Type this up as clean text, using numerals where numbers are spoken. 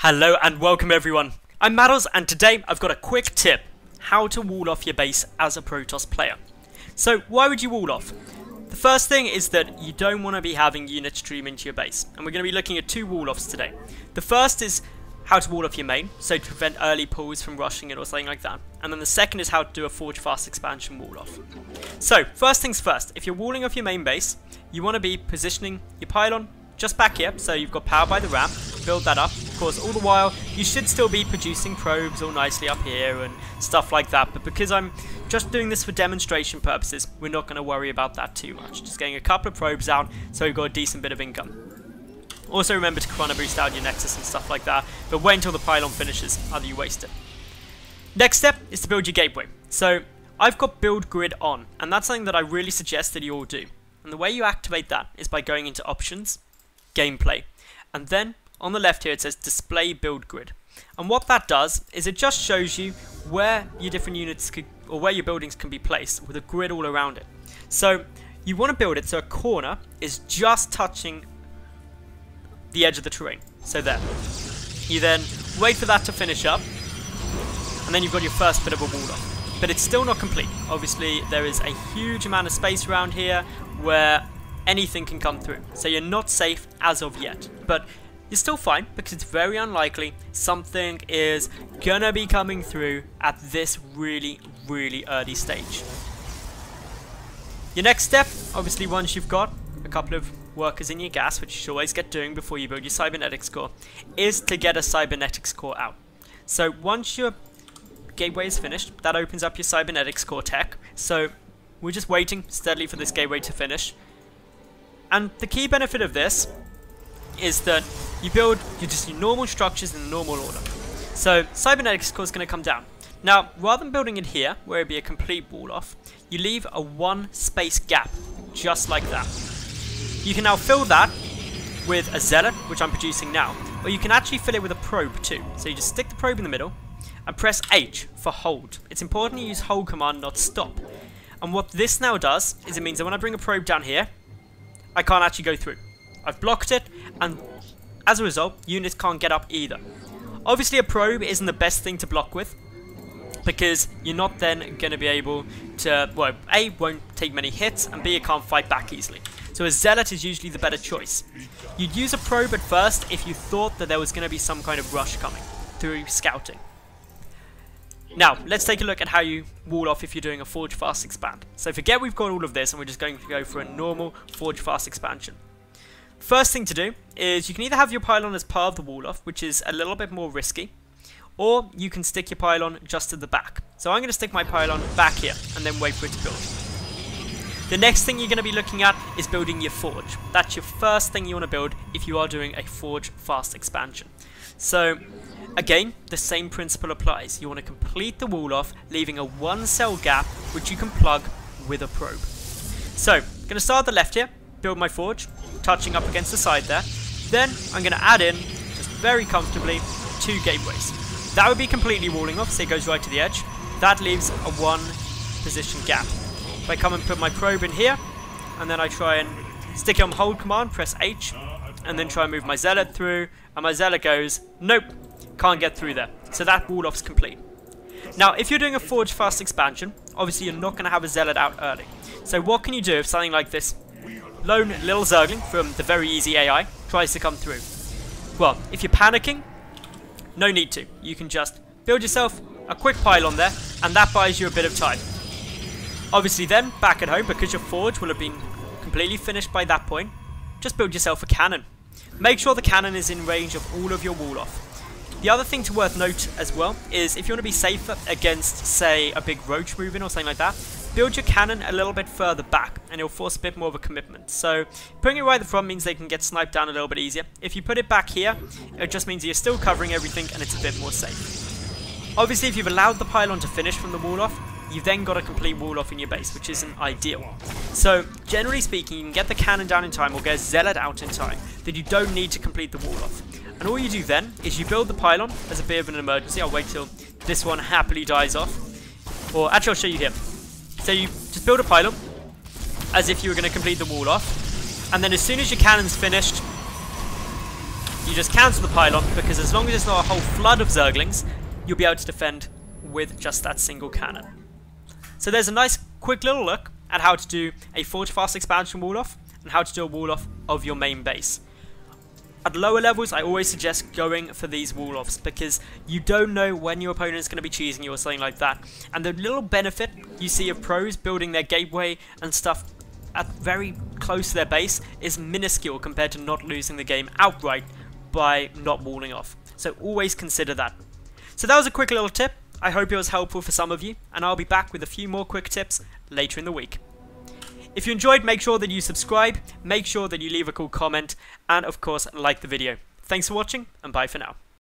Hello and welcome everyone. I'm Madals and today I've got a quick tip how to wall off your base as a Protoss player. So why would you wall off? The first thing is that you don't want to be having units stream into your base, and we're going to be looking at two wall offs today. The first is how to wall off your main, so to prevent early pulls from rushing it or something like that. And then the second is how to do a Forge Fast expansion wall off. So first things first, if you're walling off your main base, you want to be positioning your pylon just back here, so you've got power by the ramp, build that up. Of course, all the while, you should still be producing probes all nicely up here and stuff like that, but because I'm just doing this for demonstration purposes, we're not going to worry about that too much. Just getting a couple of probes out, so we've got a decent bit of income. Also remember to chrono boost out your Nexus and stuff like that, but wait until the pylon finishes, other you waste it. Next step is to build your gateway. So, I've got build grid on, and that's something that I really suggest that you all do. And the way you activate that is by going into options, gameplay, and then on the left here it says display build grid, and what that does is it just shows you where your different units could, or where your buildings can be placed with a grid all around it. So you want to build it so a corner is just touching the edge of the terrain, so there. You then wait for that to finish up, and then you've got your first bit of a wall off, but it's still not complete. Obviously there is a huge amount of space around here where anything can come through, so you're not safe as of yet, but you're still fine because it's very unlikely something is gonna be coming through at this really early stage. Your next step, obviously once you've got a couple of workers in your gas, which you should always get doing before you build your cybernetics core, is to get a cybernetics core out. So once your gateway is finished, that opens up your cybernetics core tech, so we're just waiting steadily for this gateway to finish. And the key benefit of this is that you build your normal structures in a normal order. So cybernetics core is going to come down. Now, rather than building it here, where it'd be a complete wall off, you leave a one space gap, just like that. You can now fill that with a zealot, which I'm producing now, or you can actually fill it with a probe too. So you just stick the probe in the middle and press H for hold. It's important you use hold command, not stop. And what this now does is it means that when I bring a probe down here, I can't actually go through. I've blocked it, and as a result, units can't get up either. Obviously, a probe isn't the best thing to block with, because you're not then going to be able to, well, A, won't take many hits, and B, it can't fight back easily. So a zealot is usually the better choice. You'd use a probe at first if you thought that there was going to be some kind of rush coming through scouting. Now, let's take a look at how you wall off if you're doing a Forge Fast expand. So forget we've got all of this and we're just going to go for a normal Forge Fast expansion. First thing to do is you can either have your pylon as part of the wall off, which is a little bit more risky, or you can stick your pylon just at the back. So I'm going to stick my pylon back here and then wait for it to build. The next thing you're going to be looking at is building your forge. That's your first thing you want to build if you are doing a Forge Fast expansion. So again, the same principle applies. You want to complete the wall off, leaving a one cell gap which you can plug with a probe. So, I'm going to start at the left here, build my forge, touching up against the side there. Then I'm going to add in, just very comfortably, two gateways. That would be completely walling off, so it goes right to the edge. That leaves a one position gap. If I come and put my probe in here, and then I try and stick it on hold command, press H, and then try and move my zealot through, and my zealot goes, nope, can't get through there. So that wall off's complete. Now, if you're doing a Forge Fast expansion, obviously you're not going to have a zealot out early. So what can you do if something like this lone little zergling from the very easy AI tries to come through? Well, if you're panicking, no need to. You can just build yourself a quick pylon there, and that buys you a bit of time. Obviously then, back at home, because your forge will have been completely finished by that point, just build yourself a cannon. Make sure the cannon is in range of all of your wall off. The other thing to worth note as well is if you want to be safer against, say, a big roach moving or something like that, build your cannon a little bit further back and it'll force a bit more of a commitment. So putting it right at the front means they can get sniped down a little bit easier. If you put it back here, it just means you're still covering everything and it's a bit more safe. Obviously, if you've allowed the pylon to finish from the wall off, you've then got a complete wall off in your base, which isn't ideal. So generally speaking, you can get the cannon down in time or get a zealot out in time, that you don't need to complete the wall off. And all you do then is you build the pylon as a bit of an emergency. I'll wait till this one happily dies off. Or actually I'll show you here. So you just build a pylon as if you were going to complete the wall off. And then as soon as your cannon's finished, you you just cancel the pylon, because as long as it's not a whole flood of Zerglings, you'll be able to defend with just that single cannon. So there's a nice quick little look at how to do a fortifast expansion wall-off and how to do a wall-off of your main base. At lower levels, I always suggest going for these wall-offs because you don't know when your opponent is going to be cheesing you or something like that. And the little benefit you see of pros building their gateway and stuff at very close to their base is minuscule compared to not losing the game outright by not walling off. So always consider that. So that was a quick little tip. I hope it was helpful for some of you, and I'll be back with a few more quick tips later in the week. If you enjoyed, make sure that you subscribe, make sure that you leave a cool comment, and of course, like the video. Thanks for watching, and bye for now.